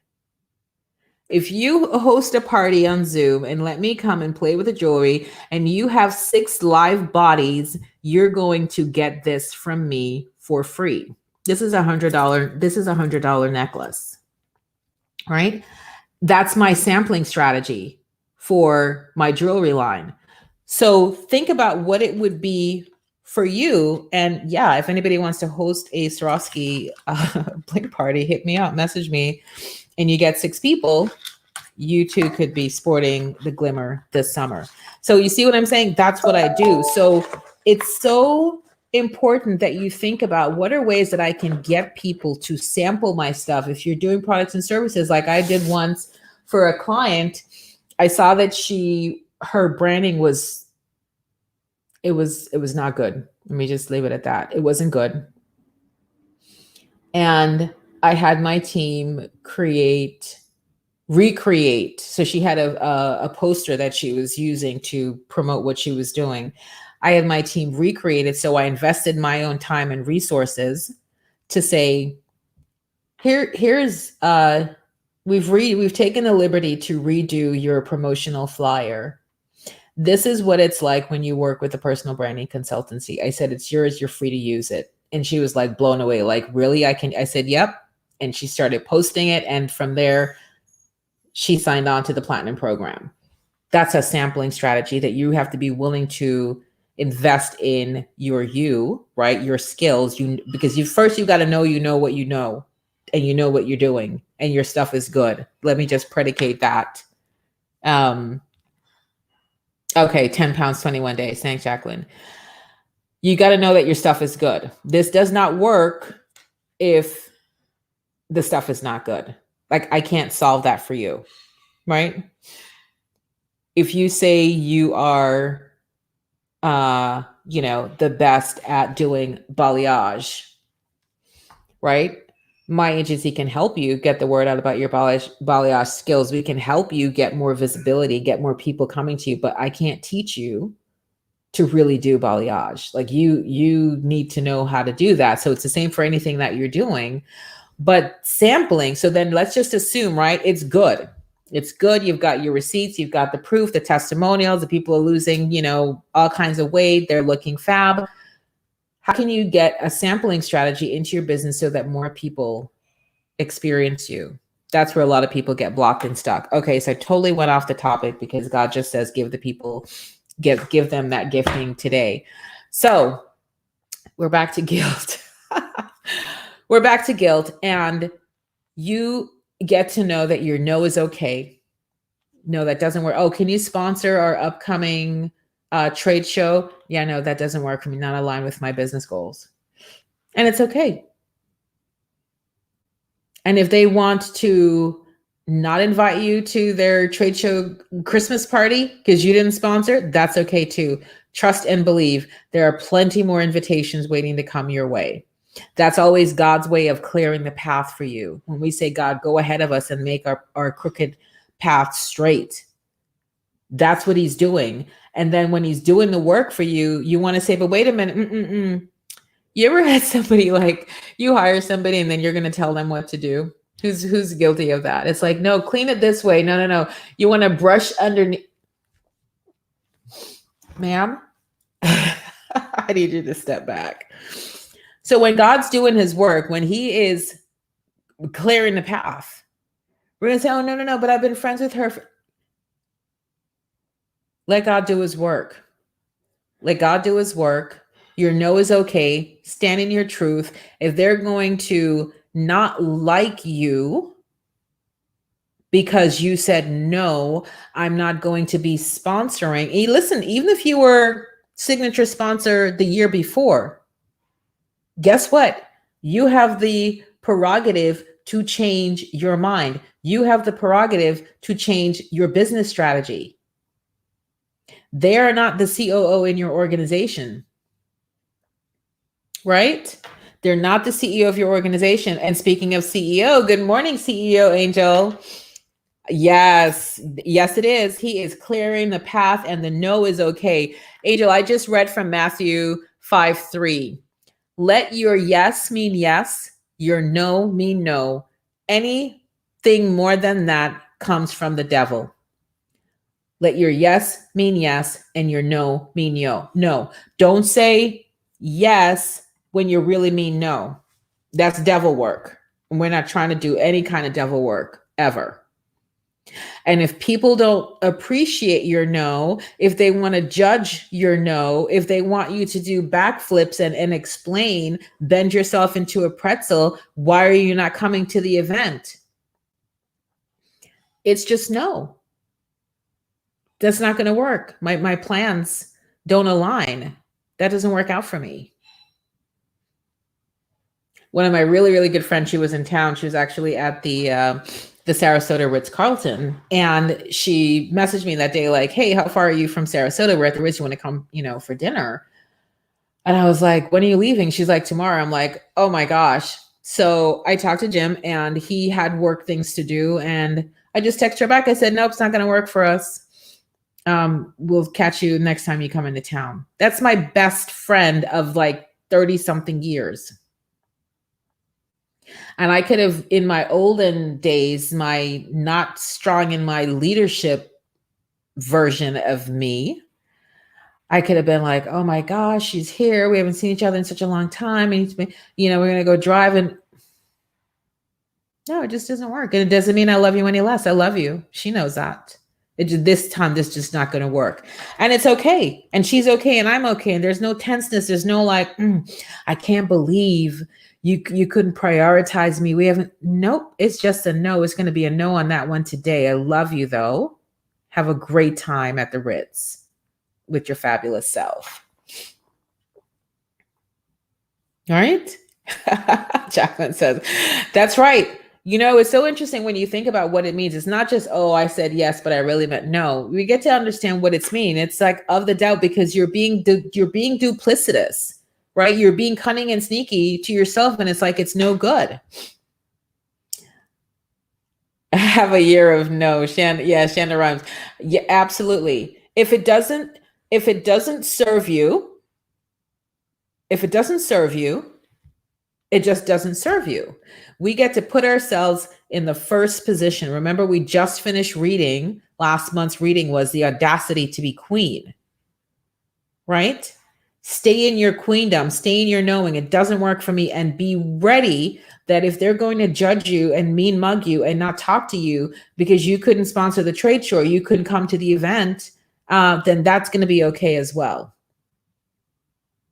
If you host a party on Zoom and let me come and play with the jewelry and you have 6 live bodies, you're going to get this from me for free. This is $100 necklace, right? That's my sampling strategy for my jewelry line. So think about what it would be for you. And yeah, if anybody wants to host a Swarovski bling party, hit me up, message me, and you get 6 people, you too could be sporting the glimmer this summer. So you see what I'm saying? That's what I do. So it's so important that you think about what are ways that I can get people to sample my stuff. If you're doing products and services, like I did once for a client, I saw that her branding was not good. Let me just leave it at that. It wasn't good. And I had my team recreate. So she had a poster that she was using to promote what she was doing. I had my team recreate it. So I invested my own time and resources to say, here's we've taken the liberty to redo your promotional flyer. This is what it's like when you work with a personal branding consultancy. I said, it's yours, you're free to use it. And she was like blown away. Like, really? I said, yep. And she started posting it. And from there, she signed on to the platinum program. That's a sampling strategy that you have to be willing to invest in right? Your skills, because you got to know what you know, and you know what you're doing, and your stuff is good. Let me just predicate that. Okay, 10 pounds, 21 days. Thanks, Jacqueline. You got to know that your stuff is good. This does not work if the stuff is not good. Like, I can't solve that for you, right? If you say you are, the best at doing balayage, right? My agency can help you get the word out about your balayage skills. We can help you get more visibility, get more people coming to you, but I can't teach you to really do balayage. Like you need to know how to do that. So it's the same for anything that you're doing, but sampling. So then let's just assume, right? It's good. It's good. You've got your receipts, you've got the proof, the testimonials, the people are losing, all kinds of weight. They're looking fab. How can you get a sampling strategy into your business so that more people experience you? That's where a lot of people get blocked and stuck. Okay, so I totally went off the topic because God just says, give them that gifting today. So we're back to guilt. We're back to guilt, and you get to know that your no is okay. No, that doesn't work. Oh, can you sponsor our upcoming trade show? Yeah, no, that doesn't work for me. Not aligned with my business goals. And it's okay. And if they want to not invite you to their trade show Christmas party because you didn't sponsor, that's okay too. Trust and believe there are plenty more invitations waiting to come your way. That's always God's way of clearing the path for you. When we say, God, go ahead of us and make our crooked path straight, that's what he's doing. And then when he's doing the work for you, you want to say, but wait a minute. You ever had somebody like you hire somebody and then you're going to tell them what to do? Who's guilty of that? It's like, no, clean it this way. No. You want to brush underneath. Ma'am, I need you to step back. So when God's doing his work, when he is clearing the path, we're going to say, oh, no, but I've been friends with her. Let God do his work. Let God do his work. Your no is okay. Stand in your truth. If they're going to not like you because you said, no, I'm not going to be sponsoring. Listen, even if you were signature sponsor the year before, guess what? You have the prerogative to change your mind. You have the prerogative to change your business strategy. They are not the COO in your organization, right? They're not the CEO of your organization. And speaking of CEO, good morning, CEO Angel. Yes, it is. He is clearing the path and the no is okay. Angel, I just read from Matthew 5:3. Let your yes mean yes, your no mean no. Anything more than that comes from the devil. Let your yes mean yes and your no mean no. No, don't say yes when you really mean no. That's devil work. And we're not trying to do any kind of devil work ever. And if people don't appreciate your no, if they want to judge your no, if they want you to do backflips and explain, bend yourself into a pretzel, why are you not coming to the event? It's just no. That's not going to work. My plans don't align. That doesn't work out for me. One of my really, really good friends, she was in town. She was actually at the Sarasota Ritz-Carlton. And she messaged me that day like, hey, how far are you from Sarasota? We're at the Ritz. You want to come, for dinner? And I was like, when are you leaving? She's like, tomorrow. I'm like, oh my gosh. So I talked to Jim and he had work things to do. And I just texted her back. I said, nope, it's not going to work for us. We'll catch you next time you come into town. That's my best friend of like 30 something years. And I could have, in my olden days, my not strong in my leadership version of me, I could have been like, oh my gosh, she's here. We haven't seen each other in such a long time. And we're going to go drive. And no, it just doesn't work. And it doesn't mean I love you any less. I love you. She knows that. This time, this is just not going to work. And it's okay. And she's okay. And I'm okay. And there's no tenseness. There's no like, I can't believe you couldn't prioritize me. We haven't. Nope. It's just a no. It's going to be a no on that one today. I love you though. Have a great time at the Ritz with your fabulous self. All right. Jacqueline says, that's right. It's so interesting when you think about what it means. It's not just, oh, I said yes, but I really meant no. We get to understand what it's mean. It's like of the doubt because you're being duplicitous, right? You're being cunning and sneaky to yourself. And it's like, it's no good. Have a year of no. Shanda Rhimes. Yeah, absolutely. If it doesn't serve you, it just doesn't serve you. We get to put ourselves in the first position. Remember, we just finished reading. Last month's reading was the audacity to be queen, right? Stay in your queendom, stay in your knowing. It doesn't work for me. And be ready that if they're going to judge you and mean mug you and not talk to you because you couldn't sponsor the trade show, you couldn't come to the event, then that's going to be okay as well.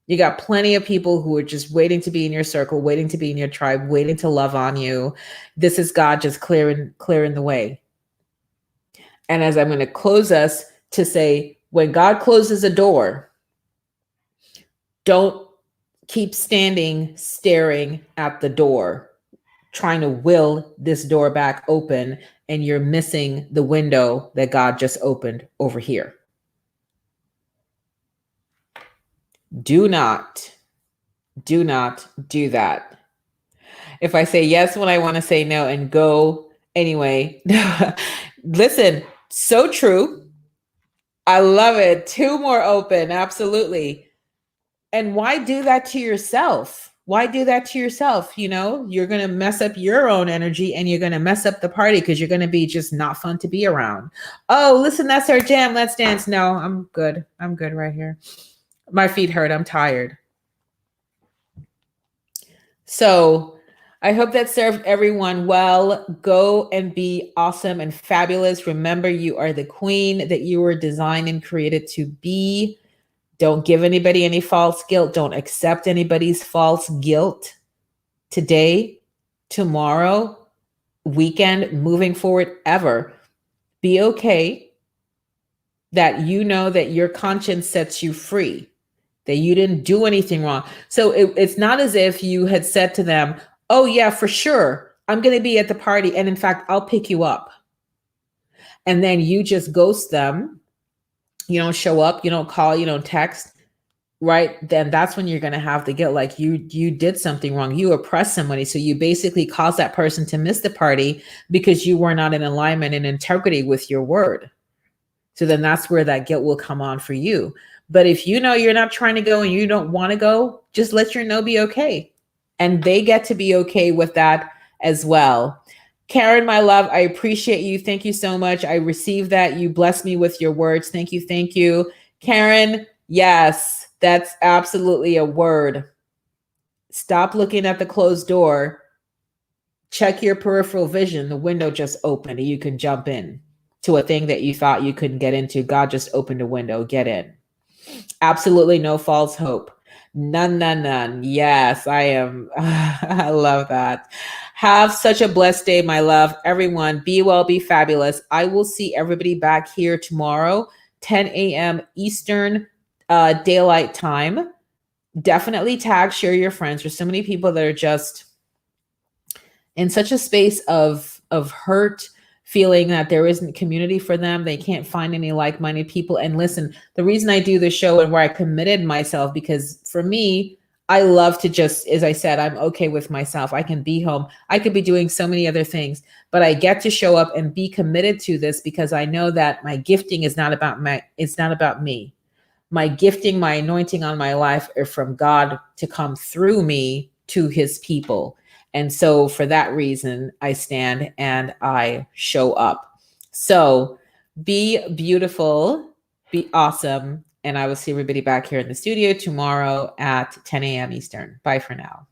You got plenty of people who are just waiting to be in your circle, waiting to be in your tribe, waiting to love on you. This is God just clearing the way. And as I'm going to close us to say, when God closes a door, don't keep staring at the door, trying to will this door back open, and you're missing the window that God just opened over here. Do not do that. If I say yes when I want to say no and go anyway, listen, so true. I love it. 2 more open. Absolutely. And why do that to yourself? Why do that to yourself? You're going to mess up your own energy and you're going to mess up the party because you're going to be just not fun to be around. Oh, listen, that's our jam. Let's dance. No, I'm good. I'm good right here. My feet hurt. I'm tired. So I hope that served everyone well. Go and be awesome and fabulous. Remember, you are the queen that you were designed and created to be. Don't give anybody any false guilt. Don't accept anybody's false guilt today, tomorrow, weekend, moving forward, ever. Be okay that you know that your conscience sets you free, that you didn't do anything wrong. So it's not as if you had said to them, oh yeah, for sure, I'm going to be at the party. And in fact, I'll pick you up. And then you just ghost them. You don't show up, you don't call, you don't text, right? Then that's when you're going to have the guilt. Like you did something wrong. You oppressed somebody. So you basically caused that person to miss the party because you were not in alignment and integrity with your word. So then that's where that guilt will come on for you. But if you know you're not trying to go and you don't want to go, just let your no be okay. And they get to be okay with that as well. Karen, my love, I appreciate you. Thank you so much. I received that. You blessed me with your words. Thank you. Thank you. Karen, yes, that's absolutely a word. Stop looking at the closed door. Check your peripheral vision. The window just opened and you can jump in to a thing that you thought you couldn't get into. God just opened a window. Get in. Absolutely no false hope. None, none, none. Yes, I am. I love that. Have such a blessed day, my love. Everyone, be well, be fabulous. I will see everybody back here tomorrow, 10 a.m. Eastern Daylight Time. Definitely tag, share your friends. There's so many people that are just in such a space of hurt, feeling that there isn't community for them. They can't find any like-minded people. And listen, the reason I do the show and where I committed myself, because for me, I love to just, as I said, I'm okay with myself. I can be home. I could be doing so many other things, but I get to show up and be committed to this because I know that my gifting is not about it's not about me. My gifting, my anointing on my life are from God to come through me to his people. And so for that reason, I stand and I show up. So be beautiful, be awesome. And I will see everybody back here in the studio tomorrow at 10 a.m. Eastern. Bye for now.